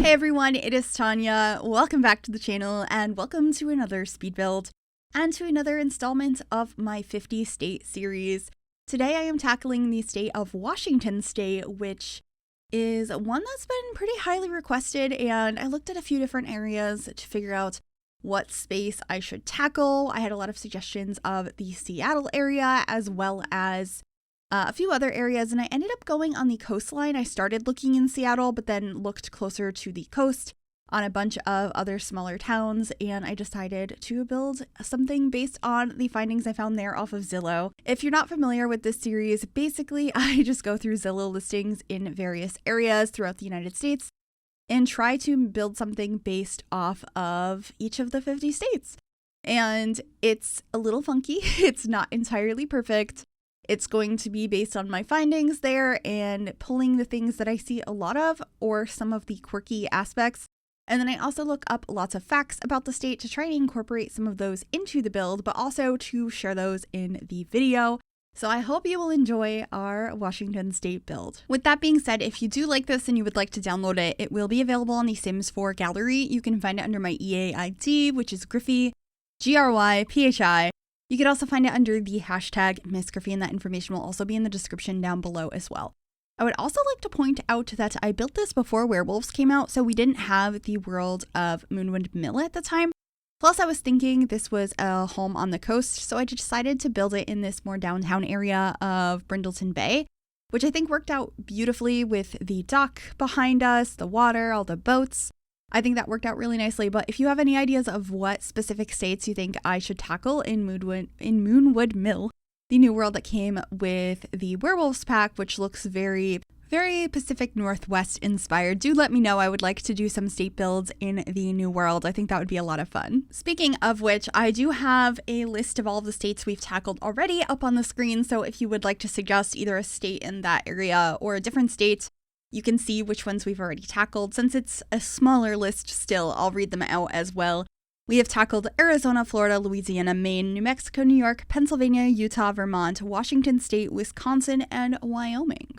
Hey everyone, it is Tanya. Welcome back to the channel and welcome to another speed build and to another installment of my 50 state series. Today I am tackling the state of Washington State, which is one that's been pretty highly requested, and I looked at a few different areas to figure out what space I should tackle. I had a lot of suggestions of the Seattle area as well as a few other areas, and I ended up going on the coastline. I started looking in Seattle, but then looked closer to the coast on a bunch of other smaller towns, and I decided to build something based on the findings I found there off of Zillow. If you're not familiar with this series, basically I just go through Zillow listings in various areas throughout the United States and try to build something based off of each of the 50 states. And it's a little funky. It's not entirely perfect. It's going to be based on my findings there and pulling the things that I see a lot of or some of the quirky aspects. And then I also look up lots of facts about the state to try and incorporate some of those into the build, but also to share those in the video. So I hope you will enjoy our Washington State build. With that being said, if you do like this and you would like to download it, it will be available on the Sims 4 gallery. You can find it under my EA ID, which is Gryphi, Gryphi. You could also find it under the hashtag #MissGryphi, and that information will also be in the description down below as well. I would also like to point out that I built this before Werewolves came out, so we didn't have the world of Moonwind Mill at the time. Plus, I was thinking this was a home on the coast, so I decided to build it in this more downtown area of Brindleton Bay, which I think worked out beautifully with the dock behind us, the water, all the boats. I think that worked out really nicely, but if you have any ideas of what specific states you think I should tackle in Moonwood Mill, the new world that came with the Werewolves pack, which looks very, very Pacific Northwest inspired, do let me know. I would like to do some state builds in the new world. I think that would be a lot of fun. Speaking of which, I do have a list of all of the states we've tackled already up on the screen, so if you would like to suggest either a state in that area or a different state, you can see which ones we've already tackled. Since it's a smaller list still, I'll read them out as well. We have tackled Arizona, Florida, Louisiana, Maine, New Mexico, New York, Pennsylvania, Utah, Vermont, Washington State, Wisconsin, and Wyoming.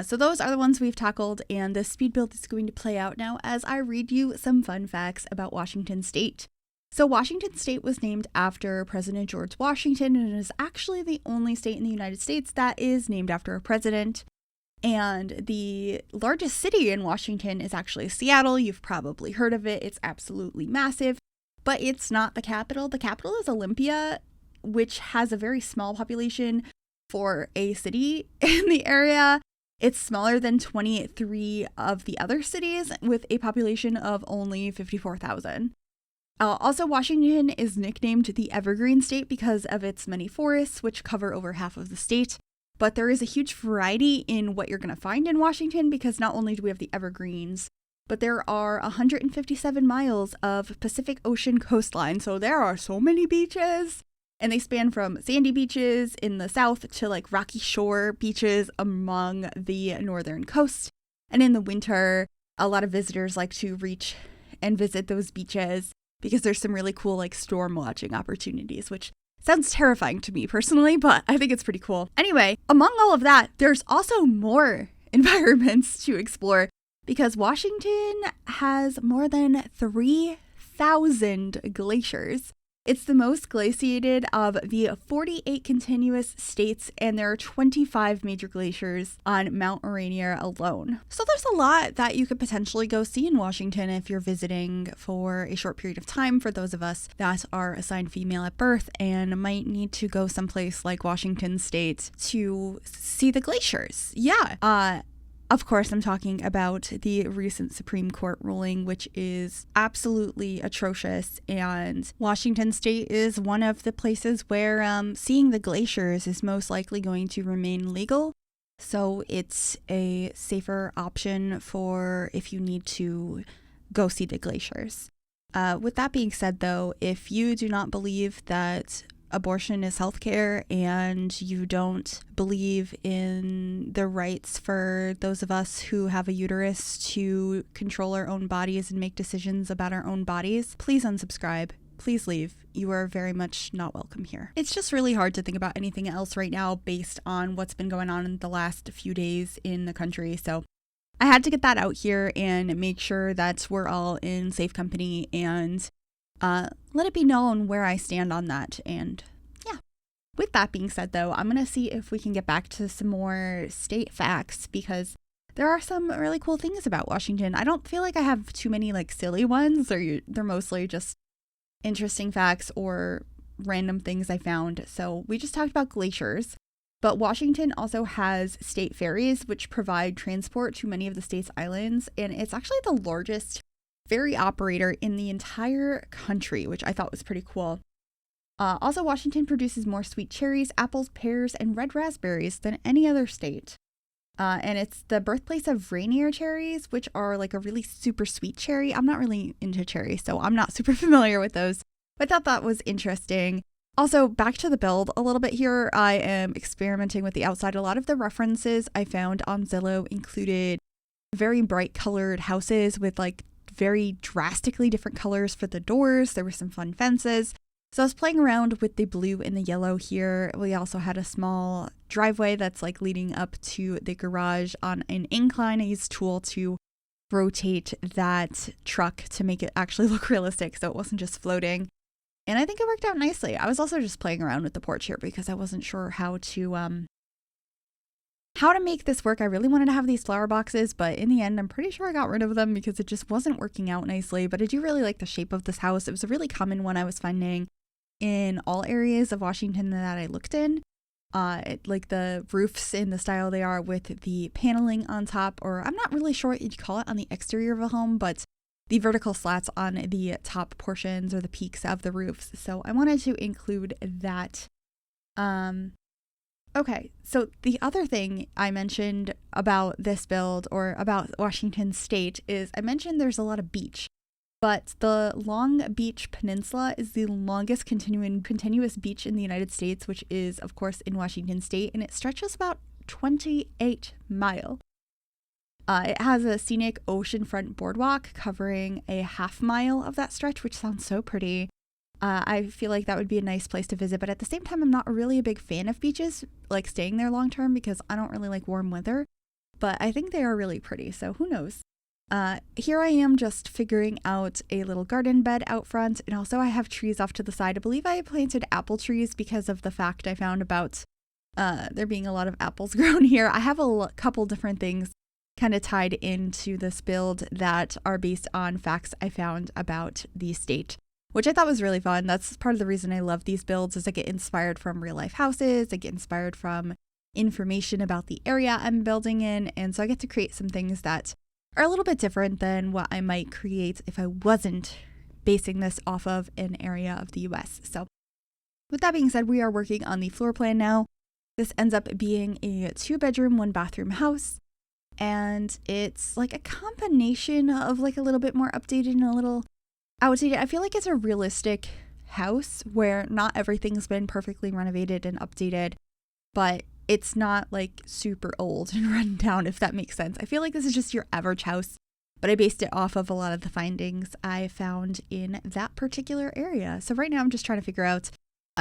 So those are the ones we've tackled, and the speed build is going to play out now as I read you some fun facts about Washington State. So Washington State was named after President George Washington, and it is actually the only state in the United States that is named after a president. And the largest city in Washington is actually Seattle. You've probably heard of it. It's absolutely massive, but it's not the capital. The capital is Olympia, which has a very small population for a city in the area. It's smaller than 23 of the other cities with a population of only 54,000. Also, Washington is nicknamed the Evergreen State because of its many forests, which cover over half of the state. But there is a huge variety in what you're going to find in Washington because not only do we have the evergreens, but there are 157 miles of Pacific Ocean coastline. So there are so many beaches, and they span from sandy beaches in the south to like rocky shore beaches along the northern coast. And in the winter, a lot of visitors like to reach and visit those beaches because there's some really cool like storm watching opportunities, which sounds terrifying to me personally, but I think it's pretty cool. Anyway, among all of that, there's also more environments to explore because Washington has more than 3,000 glaciers. It's the most glaciated of the 48 continuous states, and there are 25 major glaciers on Mount Rainier alone. So there's a lot that you could potentially go see in Washington if you're visiting for a short period of time, for those of us that are assigned female at birth and might need to go someplace like Washington State to see the glaciers. Yeah. Of course, I'm talking about the recent Supreme Court ruling, which is absolutely atrocious. And Washington State is one of the places where seeing the glaciers is most likely going to remain legal. So it's a safer option for if you need to go see the glaciers. With that being said, though, if you do not believe that abortion is healthcare and you don't believe in the rights for those of us who have a uterus to control our own bodies and make decisions about our own bodies, please unsubscribe. Please leave. You are very much not welcome here. It's just really hard to think about anything else right now based on what's been going on in the last few days in the country. So I had to get that out here and make sure that we're all in safe company and let it be known where I stand on that. And yeah, with that being said, though, I'm going to see if we can get back to some more state facts because there are some really cool things about Washington. I don't feel like I have too many like silly ones, or they're mostly just interesting facts or random things I found. So we just talked about glaciers. But Washington also has state ferries, which provide transport to many of the state's islands, and it's actually the largest ferry operator in the entire country, which I thought was pretty cool. Also, Washington produces more sweet cherries, apples, pears, and red raspberries than any other state. And it's the birthplace of Rainier cherries, which are like a really super sweet cherry. I'm not really into cherries, so I'm not super familiar with those, but I thought that was interesting. Also, back to the build a little bit here, I am experimenting with the outside. A lot of the references I found on Zillow included very bright colored houses with like very drastically different colors for the doors. There were some fun fences. So I was playing around with the blue and the yellow here. We also had a small driveway that's like leading up to the garage on an incline. I used a tool to rotate that truck to make it actually look realistic so it wasn't just floating. And I think it worked out nicely. I was also just playing around with the porch here because I wasn't sure how to make this work. I really wanted to have these flower boxes, but in the end, I'm pretty sure I got rid of them because it just wasn't working out nicely. But I do really like the shape of this house. It was a really common one I was finding in all areas of Washington that I looked in. Like the roofs in the style they are with the paneling on top, or I'm not really sure what you'd call it on the exterior of a home, but the vertical slats on the top portions or the peaks of the roofs. So I wanted to include that. Okay, so the other thing I mentioned about this build or about Washington State is I mentioned there's a lot of beach, but the Long Beach Peninsula is the longest continuous beach in the United States, which is, of course, in Washington State, and it stretches about 28 miles. It has a scenic oceanfront boardwalk covering a half mile of that stretch, which sounds so pretty. I feel like that would be a nice place to visit, but at the same time, I'm not really a big fan of beaches, like staying there long term, because I don't really like warm weather, but I think they are really pretty, so who knows. Here I am just figuring out a little garden bed out front, and also I have trees off to the side. I believe I planted apple trees because of the fact I found about there being a lot of apples grown here. I have a couple different things kind of tied into this build that are based on facts I found about the state, which I thought was really fun. That's part of the reason I love these builds, is I get inspired from real life houses. I get inspired from information about the area I'm building in. And so I get to create some things that are a little bit different than what I might create if I wasn't basing this off of an area of the US. So with that being said, we are working on the floor plan now. This ends up being a 2-bedroom, 1-bathroom house. And it's like a combination of like a little bit more updated and a little outdated. I feel like it's a realistic house where not everything's been perfectly renovated and updated, but it's not like super old and run down, if that makes sense. I feel like this is just your average house, but I based it off of a lot of the findings I found in that particular area. So right now I'm just trying to figure out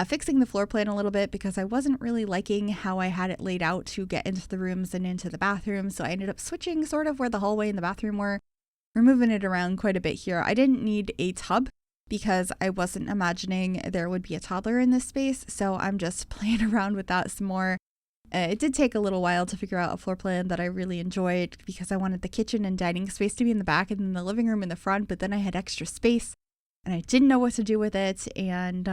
fixing the floor plan a little bit because I wasn't really liking how I had it laid out to get into the rooms and into the bathroom. So I ended up switching sort of where the hallway and the bathroom were. We're moving it around quite a bit here. I didn't need a tub because I wasn't imagining there would be a toddler in this space. So I'm just playing around with that some more. It did take a little while to figure out a floor plan that I really enjoyed because I wanted the kitchen and dining space to be in the back and then the living room in the front, but then I had extra space and I didn't know what to do with it. And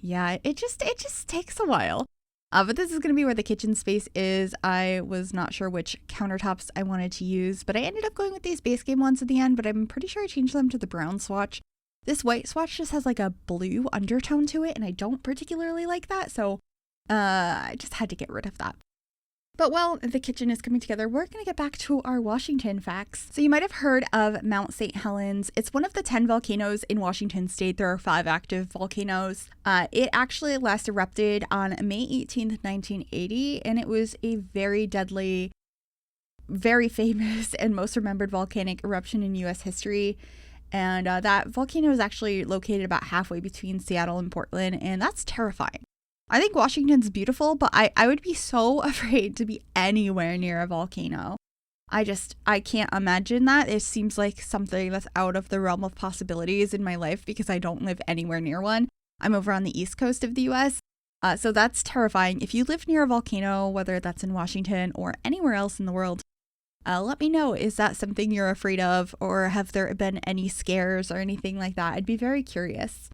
yeah, it just takes a while. But this is going to be where the kitchen space is. I was not sure which countertops I wanted to use, but I ended up going with these base game ones at the end, but I'm pretty sure I changed them to the brown swatch. This white swatch just has like a blue undertone to it, and I don't particularly like that, so I just had to get rid of that. But while the kitchen is coming together, we're going to get back to our Washington facts. So you might have heard of Mount St. Helens. It's one of the 10 volcanoes in Washington State. There are 5 active volcanoes. It actually last erupted on May 18th, 1980, and it was a very deadly, very famous, and most remembered volcanic eruption in U.S. history. And that volcano is actually located about halfway between Seattle and Portland, and that's terrifying. I think Washington's beautiful, but I would be so afraid to be anywhere near a volcano. I can't imagine that. It seems like something that's out of the realm of possibilities in my life because I don't live anywhere near one. I'm over on the east coast of the US. So that's terrifying. If you live near a volcano, whether that's in Washington or anywhere else in the world, let me know. Is that something you're afraid of, or have there been any scares or anything like that? I'd be very curious.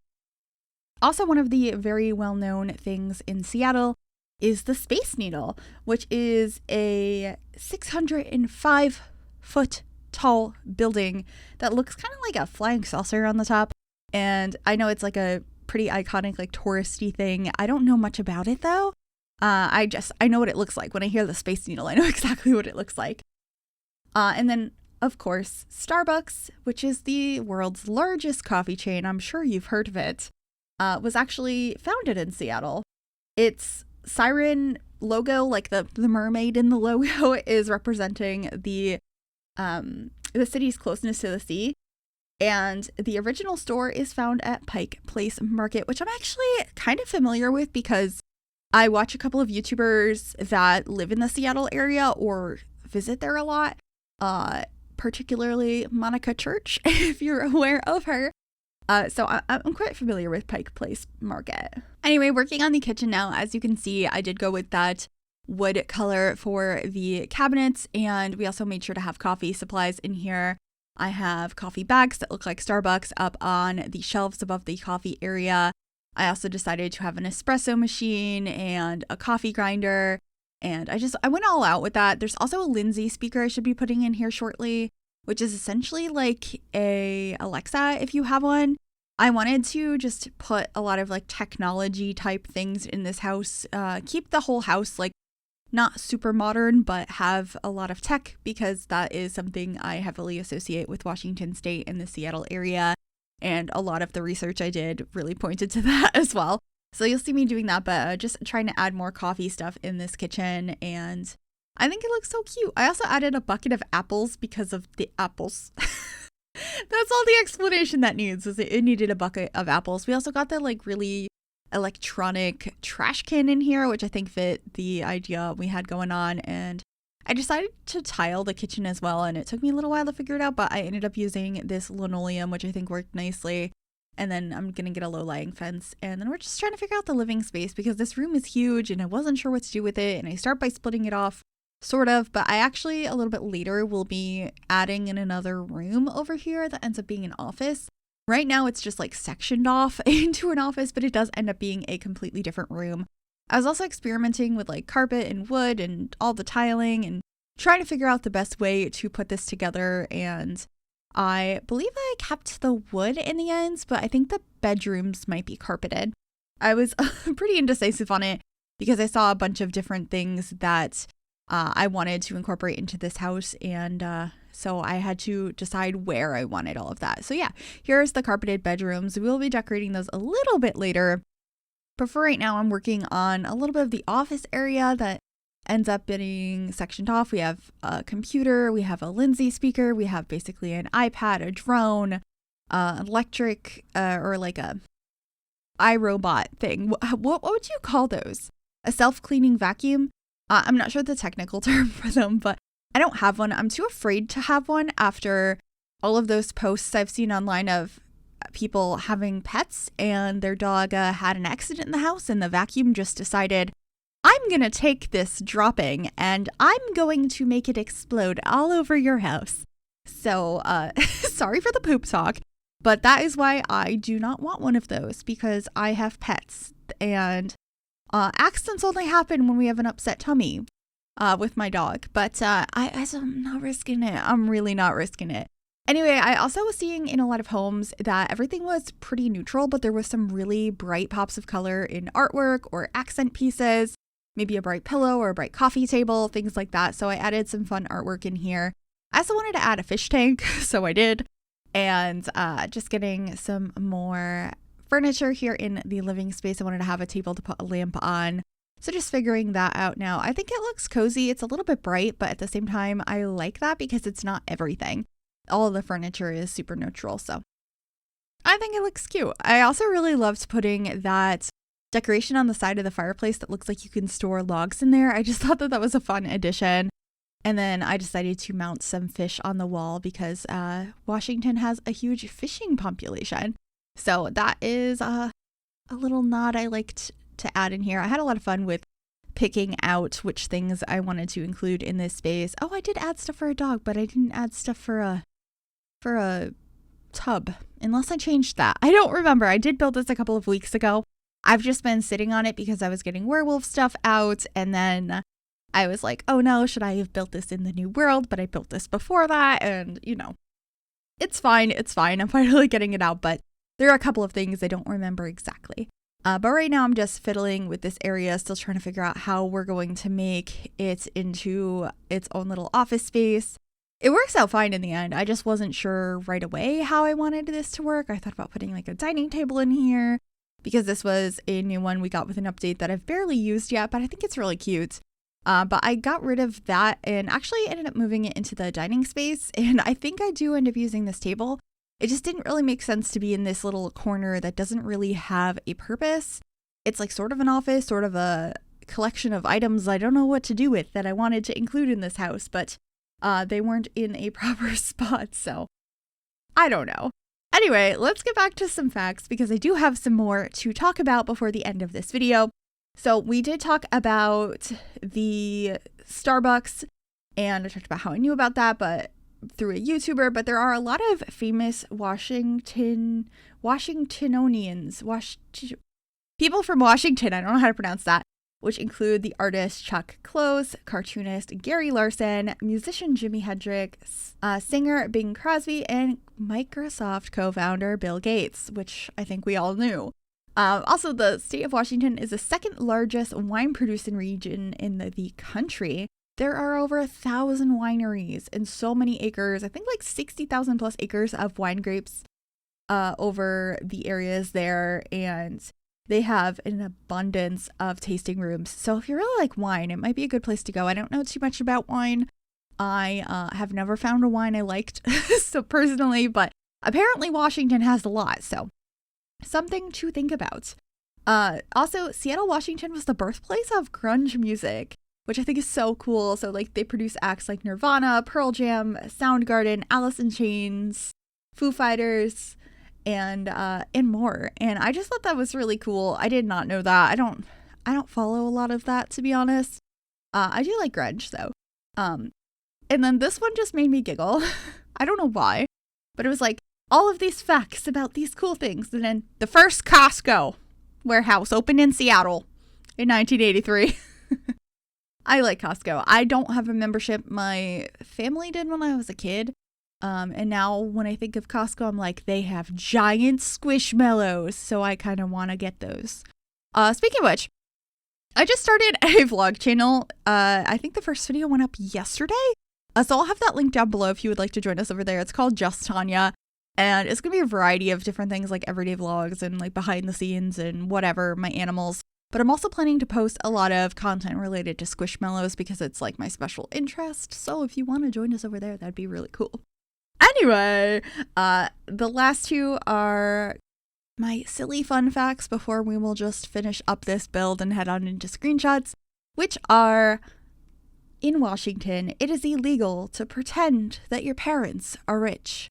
Also, one of the very well-known things in Seattle is the Space Needle, which is a 605-foot tall building that looks kind of like a flying saucer on the top. And I know it's like a pretty iconic, like touristy thing. I don't know much about it though. I know what it looks like. When I hear the Space Needle, I know exactly what it looks like. And then, of course, Starbucks, which is the world's largest coffee chain, I'm sure you've heard of it, was actually founded in Seattle. Its siren logo, like the mermaid in the logo, is representing the city's closeness to the sea. And the original store is found at Pike Place Market, which I'm actually kind of familiar with because I watch a couple of YouTubers that live in the Seattle area or visit there a lot, particularly Monica Church, if you're aware of her. So I'm quite familiar with Pike Place Market. Anyway, working on the kitchen now, as you can see, I did go with that wood color for the cabinets, and we also made sure to have coffee supplies in here. I have coffee bags that look like Starbucks up on the shelves above the coffee area. I also decided to have an espresso machine and a coffee grinder, and I went all out with that. There's also a Lindsay speaker I should be putting in here shortly, which is essentially like a Alexa if you have one. I wanted to just put a lot of like technology type things in this house, keep the whole house like not super modern, but have a lot of tech because that is something I heavily associate with Washington State and the Seattle area. And a lot of the research I did really pointed to that as well. So you'll see me doing that, but just trying to add more coffee stuff in this kitchen. And I think it looks so cute. I also added a bucket of apples because of the apples. That's all the explanation that needs, is it needed a bucket of apples. We also got the like really electronic trash can in here, which I think fit the idea we had going on. And I decided to tile the kitchen as well, and it took me a little while to figure it out, but I ended up using this linoleum, which I think worked nicely. And then I'm gonna get a low-lying fence, and then we're just trying to figure out the living space because this room is huge and I wasn't sure what to do with it. And I start by splitting it off, sort of, but I actually a little bit later will be adding in another room over here that ends up being an office. Right now it's just like sectioned off into an office, but it does end up being a completely different room. I was also experimenting with like carpet and wood and all the tiling and trying to figure out the best way to put this together. And I believe I kept the wood in the ends, but I think the bedrooms might be carpeted. I was pretty indecisive on it because I saw a bunch of different things that I wanted to incorporate into this house, and so I had to decide where I wanted all of that. So yeah, here's the carpeted bedrooms. We'll be decorating those a little bit later, but for right now I'm working on a little bit of the office area that ends up getting sectioned off. We have a computer, we have a Lindsay speaker, we have basically an iPad, a drone, electric or like a iRobot thing. What would you call those? A self-cleaning vacuum? I'm not sure the technical term for them, but I don't have one. I'm too afraid to have one after all of those posts I've seen online of people having pets and their dog had an accident in the house and the vacuum just decided, I'm going to take this dropping and I'm going to make it explode all over your house. So sorry for the poop talk, but that is why I do not want one of those, because I have pets and accidents only happen when we have an upset tummy with my dog. But I'm not risking it. I'm really not risking it. Anyway, I also was seeing in a lot of homes that everything was pretty neutral, but there was some really bright pops of color in artwork or accent pieces, maybe a bright pillow or a bright coffee table, things like that. So I added some fun artwork in here. I also wanted to add a fish tank, so I did. And just getting some more furniture here in the living space. I wanted to have a table to put a lamp on. So just figuring that out now. I think it looks cozy. It's a little bit bright, but at the same time, I like that because it's not everything. All of the furniture is super neutral, so I think it looks cute. I also really loved putting that decoration on the side of the fireplace that looks like you can store logs in there. I just thought that was a fun addition. And then I decided to mount some fish on the wall because Washington has a huge fishing population. So that is a little nod I liked to add in here. I had a lot of fun with picking out which things I wanted to include in this space. Oh, I did add stuff for a dog, but I didn't add stuff for a tub, unless I changed that. I don't remember. I did build this a couple of weeks ago. I've just been sitting on it because I was getting werewolf stuff out, and then I was like, oh no, should I have built this in the new world? But I built this before that, and you know, it's fine. I'm finally getting it out, but there are a couple of things I don't remember exactly. But right now I'm just fiddling with this area, still trying to figure out how we're going to make it into its own little office space. It works out fine in the end. I just wasn't sure right away how I wanted this to work. I thought about putting like a dining table in here because this was a new one we got with an update that I've barely used yet, but I think it's really cute. But I got rid of that and actually ended up moving it into the dining space. And I think I do end up using this table. It just didn't really make sense to be in this little corner that doesn't really have a purpose. It's like sort of an office, sort of a collection of items I don't know what to do with that I wanted to include in this house, but they weren't in a proper spot, so I don't know. Anyway, let's get back to some facts because I do have some more to talk about before the end of this video. So we did talk about the Starbucks, and I talked about how I knew about that, but through a YouTuber, but there are a lot of famous Washingtonians, people from Washington, I don't know how to pronounce that, which include the artist Chuck Close, cartoonist Gary Larson, musician Jimi Hendrix, singer Bing Crosby, and Microsoft co-founder Bill Gates, which I think we all knew. Also, the state of Washington is the second largest wine producing region in the country. There are over 1,000 wineries and so many acres, I think like 60,000 plus acres of wine grapes over the areas there, and they have an abundance of tasting rooms. So if you really like wine, it might be a good place to go. I don't know too much about wine. I have never found a wine I liked so personally, but apparently Washington has a lot, so something to think about. Also, Seattle, Washington was the birthplace of grunge music, which I think is so cool. So like they produce acts like Nirvana, Pearl Jam, Soundgarden, Alice in Chains, Foo Fighters, and more. And I just thought that was really cool. I did not know that. I don't follow a lot of that, to be honest. I do like grunge though. And then this one just made me giggle. I don't know why, but it was like all of these facts about these cool things. And then the first Costco warehouse opened in Seattle in 1983. I like Costco. I don't have a membership. My family did when I was a kid. And now when I think of Costco, I'm like, they have giant Squishmallows. So I kind of want to get those. Speaking of which, I just started a vlog channel. I think the first video went up yesterday. So I'll have that link down below if you would like to join us over there. It's called Just Tanya. And it's going to be a variety of different things like everyday vlogs and like behind the scenes and whatever, my animals. But I'm also planning to post a lot of content related to Squishmallows because it's like my special interest. So if you want to join us over there, that'd be really cool. Anyway, the last two are my silly fun facts before we will just finish up this build and head on into screenshots, which are, in Washington, it is illegal to pretend that your parents are rich,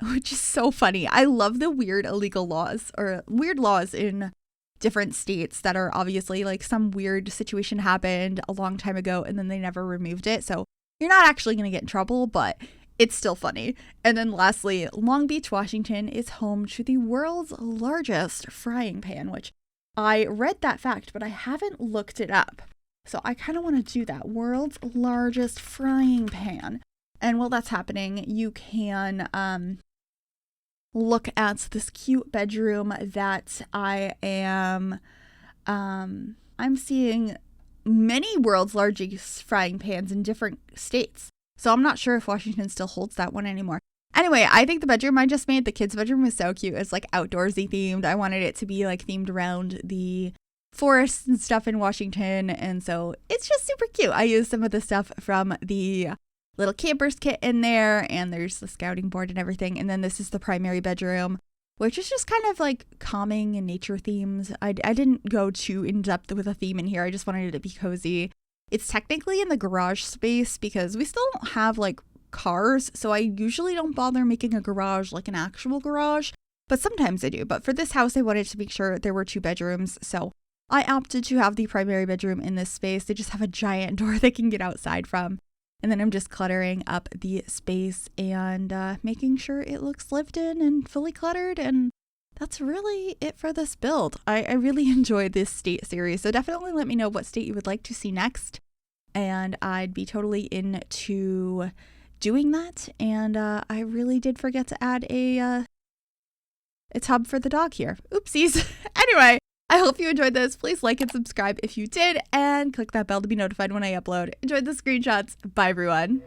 which is so funny. I love the weird illegal laws or weird laws in different states that are obviously like some weird situation happened a long time ago and then they never removed it. So you're not actually going to get in trouble, but it's still funny. And then lastly, Long Beach, Washington is home to the world's largest frying pan, which I read that fact, but I haven't looked it up. So I kind of want to do that. World's largest frying pan. And while that's happening, you can look at this cute bedroom that I am, I'm seeing many world's largest frying pans in different states. So I'm not sure if Washington still holds that one anymore. Anyway, I think the bedroom I just made, the kids' bedroom, is so cute. It's like outdoorsy themed. I wanted it to be like themed around the forests and stuff in Washington. And so it's just super cute. I used some of the stuff from the little campers kit in there, and there's the scouting board and everything. And then this is the primary bedroom, which is just kind of like calming and nature themes. I didn't go too in depth with a theme in here. I just wanted it to be cozy. It's technically in the garage space because we still don't have like cars, so I usually don't bother making a garage like an actual garage, but sometimes I do. But for this house, I wanted to make sure there were 2 bedrooms, so I opted to have the primary bedroom in this space. They just have a giant door they can get outside from. And then I'm just cluttering up the space and making sure it looks lived in and fully cluttered. And that's really it for this build. I really enjoyed this state series. So definitely let me know what state you would like to see next. And I'd be totally into doing that. And I really did forget to add a tub for the dog here. Oopsies. Anyway, I hope you enjoyed this. Please like and subscribe if you did, and click that bell to be notified when I upload. Enjoyed the screenshots. Bye, everyone.